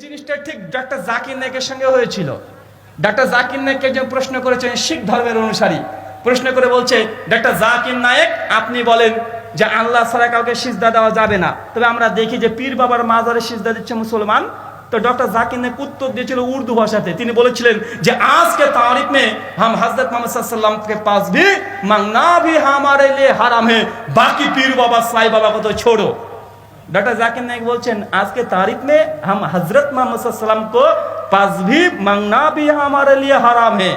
জিনিসটা ঠিক ডক্টর জাকির নায়েকের সঙ্গে হয়েছিল। ডক্টর জাকির নায়েককে একজন প্রশ্ন করেছেন, শিখ ধর্মের অনুসারী, প্রশ্ন করে বলছে, ডক্টর জাকির নায়েক আপনি বলেন যে আল্লাহ ছাড়া কাউকে সিজদা দেওয়া যাবে না, তবে আমরা দেখি যে পীর বাবার মাজারে সিজদা দিচ্ছে মুসলমান। তো ডক্টর জাকির নায়েক উত্তর দিয়েছিল উর্দু ভাষাতে। তিনি বলেছিলেন যে আজকে तारीख में हम हजरत मोहम्मद सल्लल्लाहु अलैहि वसल्लम के पास भी मांगना भी हमारे लिए हराम है, बाकी पीर बाबा साई बाबा को तो छोड़ो। डॉक्टर जाकिर नाइक बोलছেন आज के तारीख में हम हजरत मोहम्मद सल्लल्लाहु अलैहि वसल्लम को पास भी मांगना भी हमारे लिए हराम है।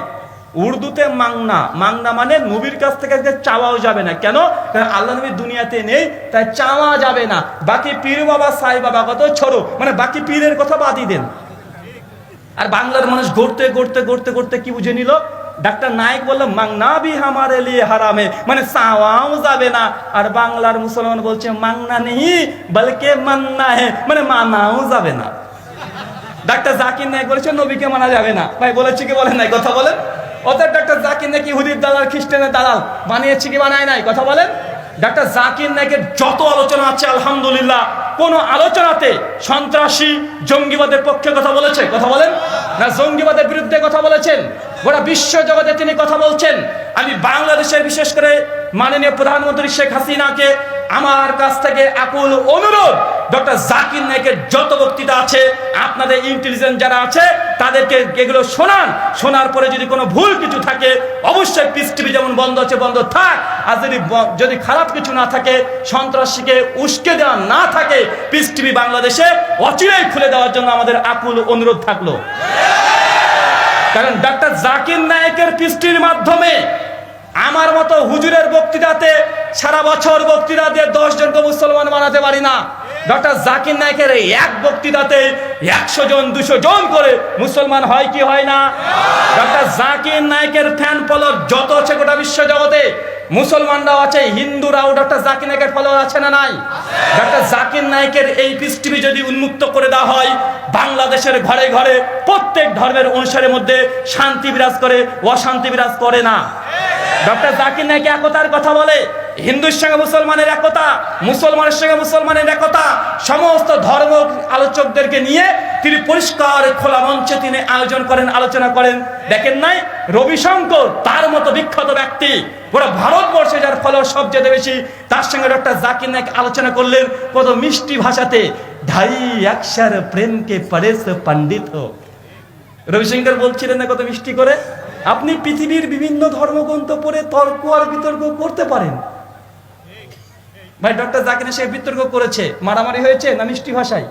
উর্দুতে মাংনা, মাংনা মানে নবীর কাছ থেকে চাওয়াও যাবে না। কেন? কারণ আল্লাহ নবী দুনিয়াতে নেই, তাই চাওয়া যাবে না। বাকি পীর বাবা সাই বাবা কত ছোড়ো, মানে বাকি পীরের কথা বাদই দেন। আর বাংলার মানুষ ঘুরতে ঘুরতে ঘুরতে ঘুরতে কি বুঝে নিল? ডাক্তার নায়েক বলল মাংনা বি হামারে লিয়ে হারামে, মানে চাওয়াও যাবে না। আর বাংলার মুসলমান বলছে মাংনা নেই বলকে মাননা হে, মানে মানাও যাবে না। ডাক্তার জাকির নায়েক বলেছে নবীকে মানা যাবে না। ভাই বলেছে কি বলেন নাই? কথা বলেন। অর্থাৎ ডাক্তার জাকির নায়েক ইহুদির দালাল, খ্রিস্টানের দালাল, বানিয়েছে কি বানায় নাই? কথা বলেন। ডাক্তার জাকির নায়েকের যত আলোচনা আছে আলহামদুলিল্লাহ কোন আলোচনাতে সন্ত্রাসী জঙ্গিবাদের পক্ষে কথা বলেছে? কথা বলেন না জঙ্গিবাদের বিরুদ্ধে কথা বলেছেন? গোটা বিশ্ব জগতে তিনি কথা বলছেন। আমি বাংলাদেশের বিশেষ করে মাননীয় প্রধানমন্ত্রী শেখ হাসিনাকে আমার কাছ থেকে আকুল অনুরোধ, ডক্টর জাকির নায়েকের যত বক্তৃতা আছে আপনাদের ইন্টেলিজেন্স যারা আছে তাদেরকে এগুলো শোনান। শোনার পরে যদি কোনো ভুল কিছু থাকে অবশ্যই পিস টিভি যেমন বন্ধ আছে বন্ধ থাক, আর যদি খারাপ কিছু না থাকে, সন্ত্রাসীকে উস্কে দেওয়া না থাকে, পিস টিভি বাংলাদেশে অচিরেই খুলে দেওয়ার জন্য আমাদের আকুল অনুরোধ থাকলো। কারণ ডক্টর জাকির নায়েকের পিস টিভির মাধ্যমে আমার মতো হুজুরের বক্তৃতাতে সারা বছর বক্তৃতা দিয়ে 10 জনকে মুসলমান বানাতে পারি না। ডক্টর জাকির নায়েকের এক বক্তৃতাতে 100 জন 200 জন করে মুসলমান হয় কি হয় না? ডক্টর জাকির নায়েকের ফ্যান ফলোয়ার যত আছে গোটা বিশ্ব জগতে, মুসলমানরাও আছে, হিন্দুরাও ডক্টর জাকির নায়েকের ফলোয়ার আছে না নাই? ডক্টর জাকির নায়েকের এই পিস টিভি যদি উন্মুক্ত করে দেওয়া হয়, বাংলাদেশের ঘরে ঘরে প্রত্যেক ধর্মের অনুসারের মধ্যে শান্তি বিরাজ করে, অশান্তি বিরাজ করে না। ডক্টর জাকির নায়েক একতার কথা বলে, হিন্দুর সঙ্গে মুসলমানের একতা, মুসলমানের সঙ্গে মুসলমানের একতা, সমস্ত ধর্ম আলোচকদেরকে নিয়ে তিনি পরিষ্কার খোলা মঞ্চে তিনি আয়োজন করেন, আলোচনা করেন। দেখেন নাই রবিশঙ্কর তার মতো বিখ্যাত ব্যক্তি পুরো ভারতবর্ষে যার ফলোয়ার সবচেয়ে বেশি, তার সঙ্গে ডক্টর জাকির নায়েক আলোচনা করলেন কত মিষ্টি ভাষাতে, ঢাই অক্ষর প্রেমকে পরেশ পণ্ডিত হো। রবিশঙ্কর বলছিলেন না কত মিষ্টি করে, আপনি পৃথিবীর বিভিন্ন ধর্মগ্রন্থ পড়ে তর্ক আর বিতর্ক করতে পারেন। ভাই ডক্টর জাকির নায়েক বিতর্ক করেছে, মারামারি হয়েছে না মিষ্টি ভাষায়?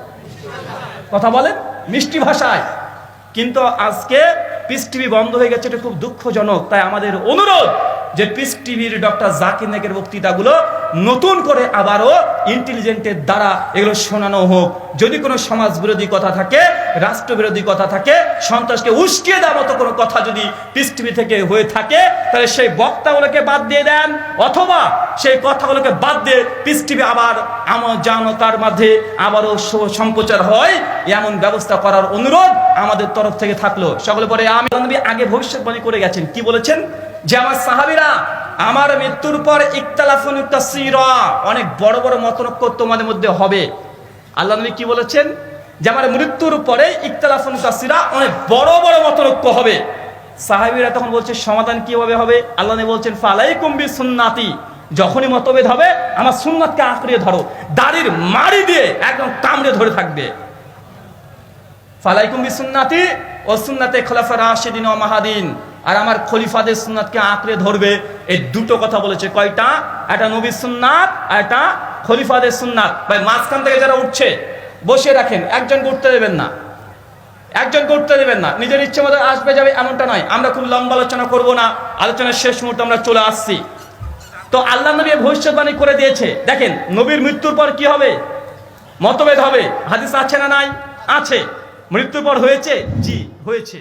কথা বলেন, মিষ্টি ভাষায়। কিন্তু আজকে পিস টিভি বন্ধ হয়ে গেছে, এটা খুব দুঃখজনক। তাই আমাদের অনুরোধ যে পিস টিভির ডক্টর জাকির নায়েকের বক্তৃতাগুলো নতুন করে আবারও ইন্টেলিজেন্টের দ্বারা এগুলো শোনানো হোক। যদি কোনো সমাজ বিরোধী কথা থাকে, রাষ্ট্রবিরোধী কথা থাকে, সন্ত্রাসকে উস্কিয়ে দেওয়ার মতো কোনো কথা যদি পিস টিভি থেকে হয়ে থাকে, তাহলে সেই বক্তাগুলোকে বাদ দিয়ে দেন, অথবা সেই কথাগুলোকে বাদ দিয়ে পিস টিভি আবার আমার জানতার মাঝে আবারও সম্প্রচার হয়, এমন ব্যবস্থা করার অনুরোধ আমাদের তরফ থেকে থাকলো। সকলে পরে আমি আগে ভবিষ্যৎবাণী করে গেছেন, কি বলেছেন? যে আমার সাহাবীরা আমার মৃত্যুর পর ইখতিলাফুন কাসীরা, অনেক বড় বড় মতনৈক্য তোমাদের মধ্যে হবে। আল্লাহ নবী কি বলেছেন? যে আমার মৃত্যুর পরে ইখতিলাফুন কাসীরা, অনেক বড় বড় মতনৈক্য হবে। সাহাবীরা তখন বলছে সমাধান কিভাবে হবে? আল্লাহ নবী বলছেন ফালাইকুম বিসুন্নতি, যখনই মতভেদ হবে আমার সুন্নাতকে আঁকড়ে ধরো, দাড়ির মাড়ি দিয়ে একদম কামড়ে ধরে থাকবে। ফালাইকুম বিসুন্নতি ও সুন্নাতে খোলাফা রাশিদিন ও মাহাদিন, আর আমার খলিফাদের সুন্নাতকে আঁকড়ে ধরবে। এই দুটো কথা বলেছে। কয়টা? একটা নবীর সুন্নাত আর একটা খলিফাদের সুন্নাত। ভাই মাঝখান থেকে যারা উঠছে বসে রাখেন, একজনকে উঠতে দেবেন না, একজনকে উঠতে দেবেন না। নিজের ইচ্ছে মতো আসবে যাবে এমনটা নয়। আমরা খুব লম্বা আলোচনা করব না, আলোচনার শেষ মুহূর্তে আমরা চলে আসছি। তো আল্লাহ নবী ভবিষ্যৎবাণী করে দিয়েছে। দেখেন নবীর মৃত্যুর পর কি হবে? মতভেদ হবে। হাদিস আছে না নাই? আছে। মৃত্যুর পর হয়েছে? জি হয়েছে।